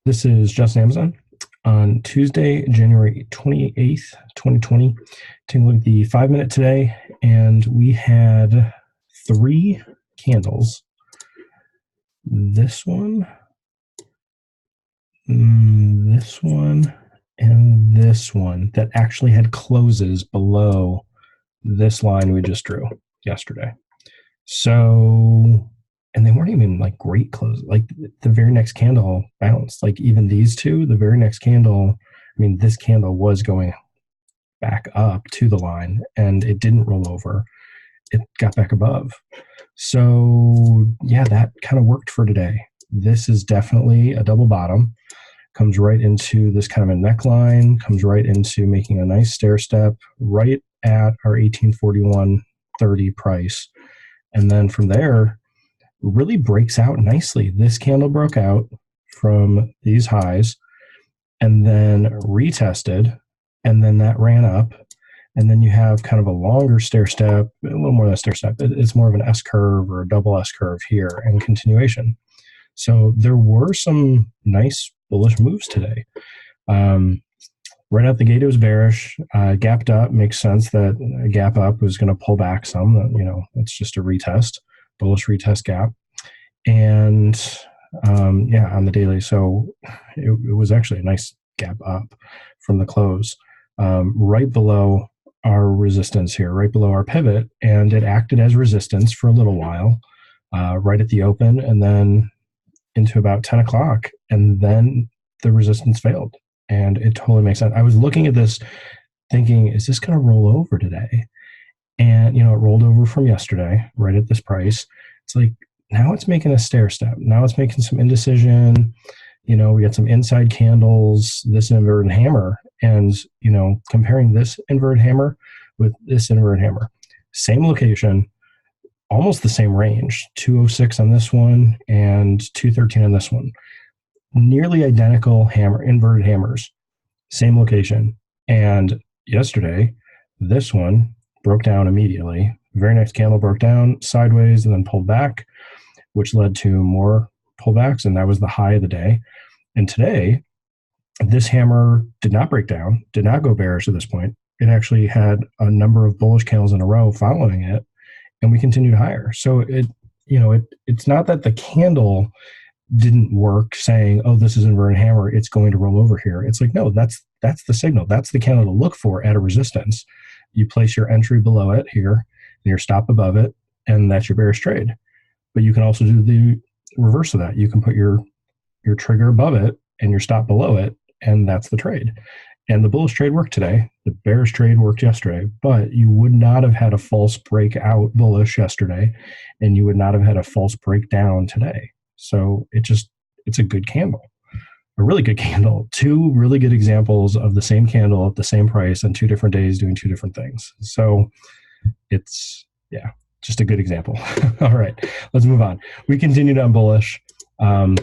This is Justin AMZN on Tuesday, January 28th, 2020. Taking a look at the 5-minute today, and we had 3 candles. This one, this one, and this one that actually had closes below this line we just drew yesterday. So, and they weren't even like great closes. Like the very next candle bounced. Like even these two, the very next candle, I mean, this candle was going back up to the line and it didn't roll over. It got back above. So yeah, that kind of worked for today. This is definitely a double bottom. Comes right into this kind of a neckline, comes right into making a nice stair step right at our 1841.30 price. And then from there, really breaks out nicely. This candle broke out from these highs and then retested, and then that ran up. And then you have kind of a longer stair step, a little more than a stair step. It's more of an S curve or a double S curve here and continuation. So there were some nice bullish moves today. Right out the gate, it was bearish. Gapped up. Makes sense that a gap up was going to pull back some. It's just a retest, bullish retest gap. And on the daily. So it was actually a nice gap up from the close, right below our resistance here, right below our pivot. And it acted as resistance for a little while, right at the open, and then into about 10 o'clock. And then the resistance failed. And it totally makes sense. I was looking at this thinking, is this going to roll over today? And, it rolled over from yesterday, right at this price. It's like, now it's making a stair step. Now it's making some indecision. We got some inside candles, this inverted hammer. And, comparing this inverted hammer with this inverted hammer, same location, almost the same range, 206 on this one and 213 on this one. Nearly identical inverted hammers, same location. And yesterday, this one broke down immediately. Very next candle broke down sideways and then pulled back, which led to more pullbacks, and that was the high of the day. And today, this hammer did not break down, did not go bearish at this point. It actually had a number of bullish candles in a row following it, and we continued higher. So it's not that the candle didn't work saying, oh, this is inverted hammer, it's going to roll over here. It's like, no, that's the signal. That's the candle to look for at a resistance. You place your entry below it here and your stop above it, and that's your bearish trade. But you can also do the reverse of that. You can put your trigger above it and your stop below it, and that's the trade. And the bullish trade worked today. The bearish trade worked yesterday, but you would not have had a false breakout bullish yesterday, and you would not have had a false breakdown today. So it's a good candle, a really good candle. 2 really good examples of the same candle at the same price on 2 different days doing 2 different things. So it's, just a good example. All right, let's move on. We continued on bullish. The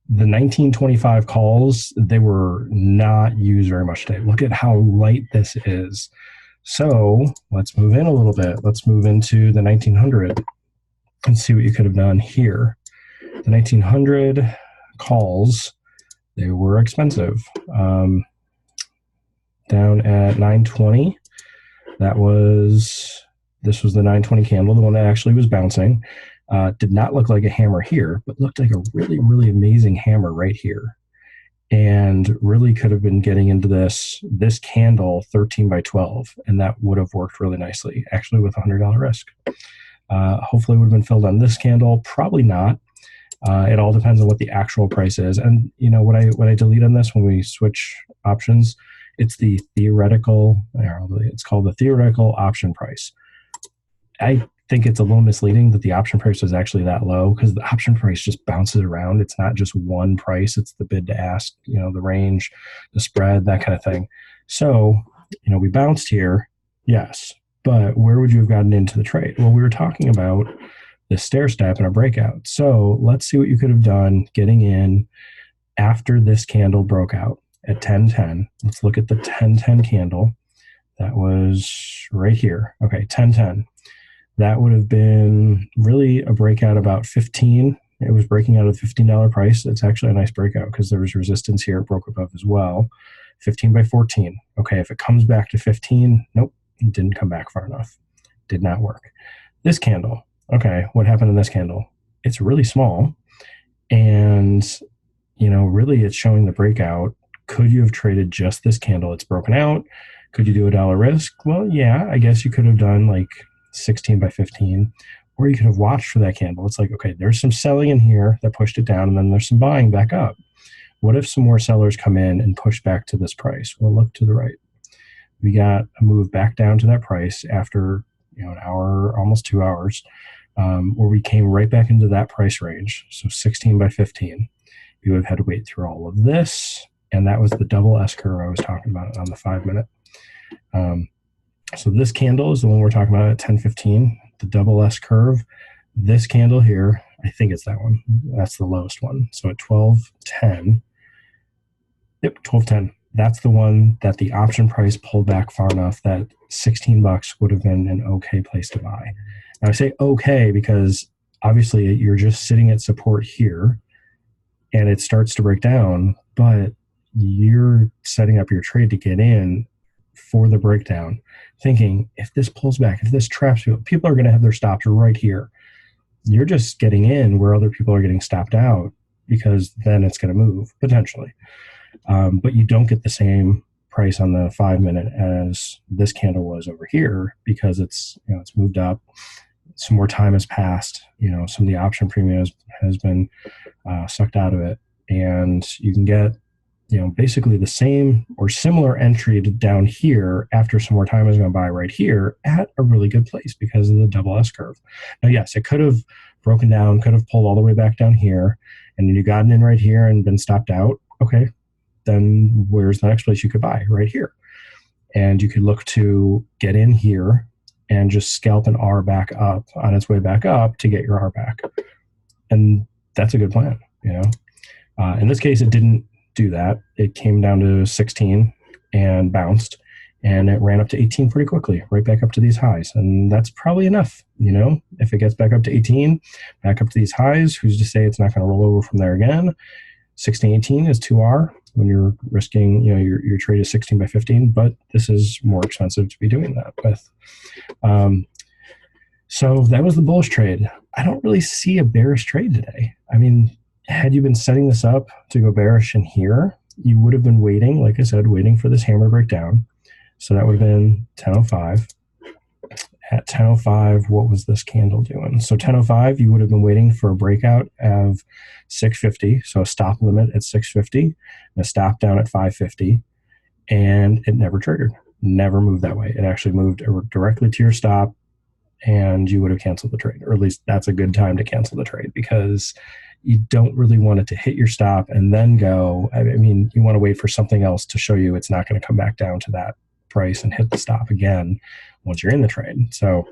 1925 calls, they were not used very much today. Look at how light this is. So let's move in a little bit. Let's move into the 1900 and see what you could have done here. The 1900 calls, they were expensive. Down at 920, this was the 920 candle, the one that actually was bouncing. Did not look like a hammer here, but looked like a really, really amazing hammer right here. And really could have been getting into this candle 13 by 12, and that would have worked really nicely, actually with $100 risk. Hopefully it would have been filled on this candle. Probably not. It all depends on what the actual price is. And what I delete on this when we switch options, it's the theoretical, it's called the theoretical option price. I think it's a little misleading that the option price was actually that low, because the option price just bounces around. It's not just one price. It's the bid to ask, the range, the spread, that kind of thing. So, we bounced here, yes, but where would you have gotten into the trade? Well, we were talking about the stair step and a breakout. So let's see what you could have done getting in after this candle broke out at 1010. Let's look at the 1010 candle. That was right here. Okay, 1010. That would have been really a breakout about 15 It was breaking out of the $15 price. It's actually a nice breakout because there was resistance here. It broke above as well. 15 by 14. Okay, if it comes back to 15, nope, it didn't come back far enough. Did not work. This candle. Okay, what happened in this candle? It's really small, and really it's showing the breakout. Could you have traded just this candle? It's broken out. Could you do a dollar risk? Well, yeah, I guess you could have done like 16 by 15, or you could have watched for that candle. It's like, okay, there's some selling in here that pushed it down, and then there's some buying back up. What if some more sellers come in and push back to this price? Well, look to the right. We got a move back down to that price after an hour, almost 2 hours, where we came right back into that price range. So 16 by 15. You would have had to wait through all of this, and that was the double S curve I was talking about on the 5-minute. So this candle is the one we're talking about at 10:15, the double S curve. This candle here, I think it's that one. That's the lowest one. So at 12:10, yep, 12:10. That's the one that the option price pulled back far enough that $16 would have been an okay place to buy. Now I say okay because obviously you're just sitting at support here and it starts to break down, but you're setting up your trade to get in for the breakdown, thinking if this pulls back, if this traps people are going to have their stops right here. You're just getting in where other people are getting stopped out because then it's going to move potentially. But you don't get the same price on the 5-minute as this candle was over here because it's moved up. Some more time has passed. Some of the option premium has been sucked out of it, and you can get basically the same or similar entry to down here after some more time has gone by right here at a really good place because of the double S curve. Now, yes, it could have broken down, could have pulled all the way back down here, and then you gotten in right here and been stopped out. Okay, then where's the next place you could buy? Right here. And you could look to get in here and just scalp an R back up on its way back up to get your R back. And that's a good plan, In this case, it didn't do that. It came down to 16 and bounced, and it ran up to 18 pretty quickly, right back up to these highs. And that's probably enough, if it gets back up to 18, back up to these highs, who's to say it's not going to roll over from there again? 1618 is 2R when you're risking, your trade is 16 by 15, but this is more expensive to be doing that with. So that was the bullish trade. I don't really see a bearish trade today. I mean, had you been setting this up to go bearish in here, you would have been waiting, like I said, waiting for this hammer breakdown. So that would have been 10:05. At 10:05, what was this candle doing? So 10:05, you would have been waiting for a breakout of 650. So a stop limit at 650, and a stop down at 550, and it never triggered, never moved that way. It actually moved directly to your stop, and you would have canceled the trade, or at least that's a good time to cancel the trade because you don't really want it to hit your stop and then go. I mean, you want to wait for something else to show you it's not going to come back down to that price and hit the stop again once you're in the trade. So,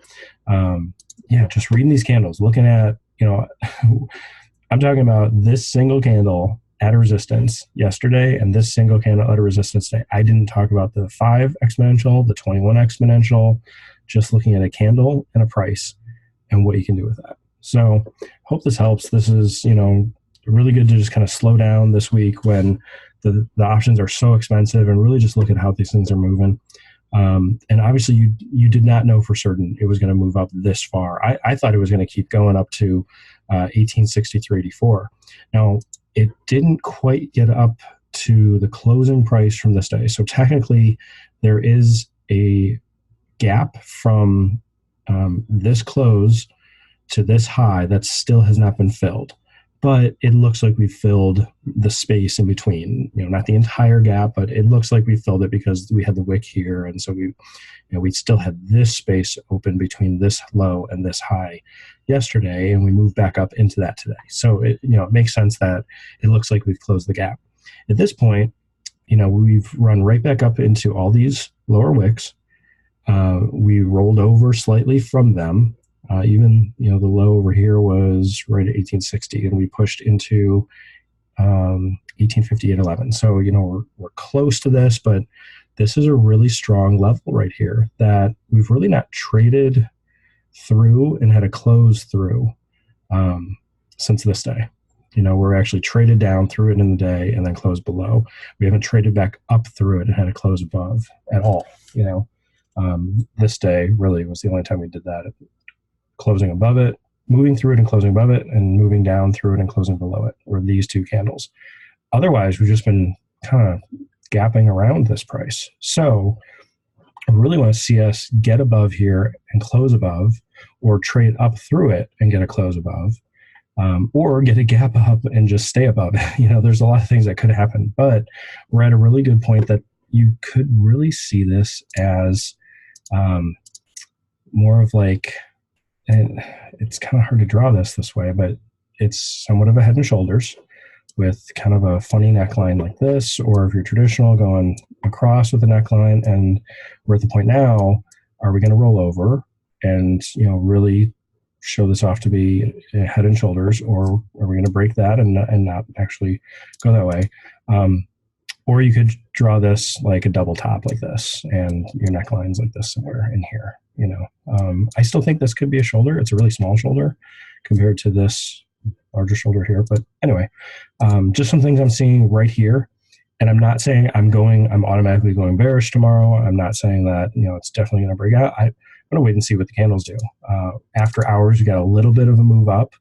just reading these candles, looking at, I'm talking about this single candle at a resistance yesterday and this single candle at a resistance today. I didn't talk about the 5 exponential, the 21 exponential, just looking at a candle and a price and what you can do with that. So hope this helps. This is, really good to just kind of slow down this week when the options are so expensive and really just look at how these things are moving. And obviously you did not know for certain it was going to move up this far. I thought it was going to keep going up to 1863.84. Now, it didn't quite get up to the closing price from this day. So technically there is a gap from this close to this high that still has not been filled. But it looks like we've filled the space in between, not the entire gap, but it looks like we filled it because we had the wick here. And so we still had this space open between this low and this high yesterday, and we moved back up into that today. So it makes sense that it looks like we've closed the gap. At this point, we've run right back up into all these lower wicks. We rolled over slightly from them. Even, the low over here was right at 1860, and we pushed into 1858.11. So, we're close to this, but this is a really strong level right here that we've really not traded through and had a close through. since this day. We're actually traded down through it in the day and then closed below. We haven't traded back up through it and had a close above at all. This day really was the only time we did that. Closing above it, moving through it and closing above it, and moving down through it and closing below it were these two candles. Otherwise, we've just been kind of gapping around this price. So I really want to see us get above here and close above, or trade up through it and get a close above, or get a gap up and just stay above it. There's a lot of things that could happen, but we're at a really good point that you could really see this as more of like, and it's kind of hard to draw this way, but it's somewhat of a head and shoulders with kind of a funny neckline like this, or if you're traditional, going across with a neckline. And we're at the point now, are we going to roll over and really show this off to be head and shoulders, or are we going to break that and not actually go that way? Or you could draw this like a double top like this, and your neckline's like this somewhere in here. I still think this could be a shoulder. It's a really small shoulder compared to this larger shoulder here. But anyway, just some things I'm seeing right here. And I'm not saying I'm automatically going bearish tomorrow. I'm not saying that, it's definitely going to break out. I'm going to wait and see what the candles do. After hours, we got a little bit of a move up,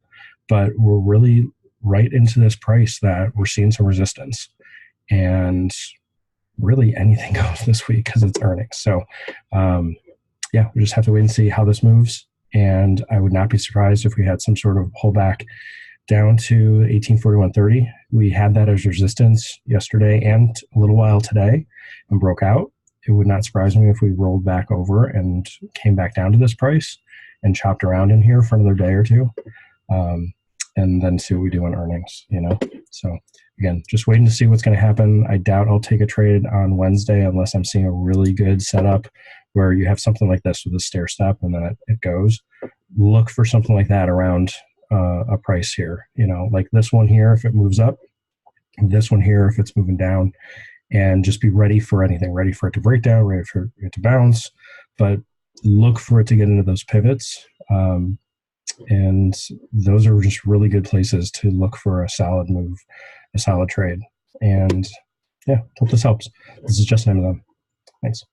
but we're really right into this price that we're seeing some resistance. And really anything goes this week because it's earnings. So, we just have to wait and see how this moves. And I would not be surprised if we had some sort of pullback down to 1841.30. We had that as resistance yesterday and a little while today and broke out. It would not surprise me if we rolled back over and came back down to this price and chopped around in here for another day or two. And then see what we do on earnings, So again, just waiting to see what's going to happen. I doubt I'll take a trade on Wednesday unless I'm seeing a really good setup where you have something like this with a stair step and then it goes. Look for something like that around a price here, like this one here if it moves up, this one here if it's moving down, and just be ready for anything, ready for it to break down, ready for it to bounce, but look for it to get into those pivots. And those are just really good places to look for a solid move, a solid trade. And hope this helps. This is Justin AMZN. Thanks.